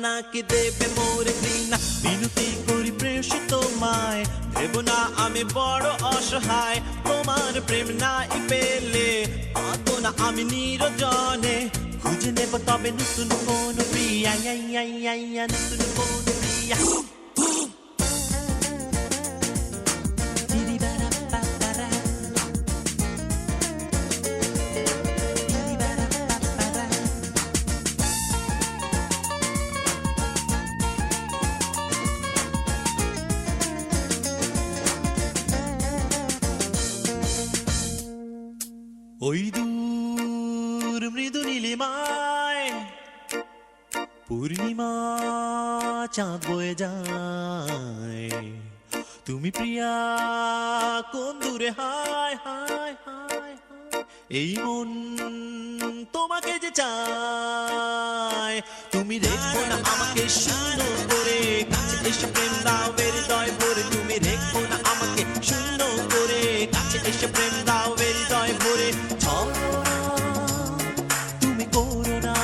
নাকি দেবে মোরে ঘৃণা বিনতি করি প্রেয়সী তোমায় ভেবো না আমি বড় অসহায় তোমার প্রেম নাই পেলে পাবো না আমি নিরজনে খুঁজে নেব তবে নতুন কোন প্রিয়া নতুন কোন প্রিয়া ওই দূর মৃদু নীলিমায় পূর্ণিমা চাঁদ বয়ে যায় তুমি প্রিয়া কোন দূরে হায় হায় হায় এই মন তোমাকে যে চায় তুমি রেখো না আমাকে শূন্য করে কাছে এসে প্রেম দাও হৃদয় ভরে তুমি রেখো না আমাকে শূন্য করে কাছে এসে প্রেম দাও হৃদয় ভরে তুমি করো না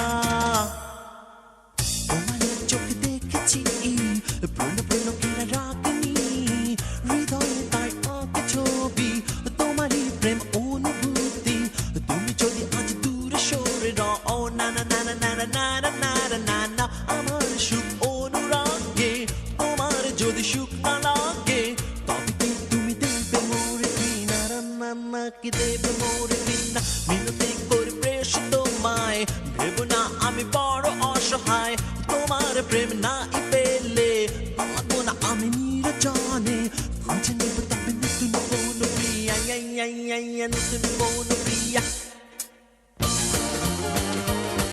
তোমার চোখে দেখেছি পূর্ণ পূর্ণ কিনা রাগনি হৃদয়ে তাই আঁকে ছবি তোমারই প্রেম অনুভূতি তুমি যদি আজ দূরে সরে রও না না না না না না না না না না আমার সুখ অনুরাগে তোমার যদি সুখ না লাগে তবে কি তুমি দেবে মোরে ঘৃণা রান্না কি দেবে মোরে ঘৃণা মিনতি করে প্রেয়সী তোমায় ভেবো না আমি বড় অসহায় তোমার প্রেম নাই পেলে পাবো না আমি নিরজনে খুঁজে নেব তবে নতুন কোন প্রিয়া নতুন কোন প্রিয়া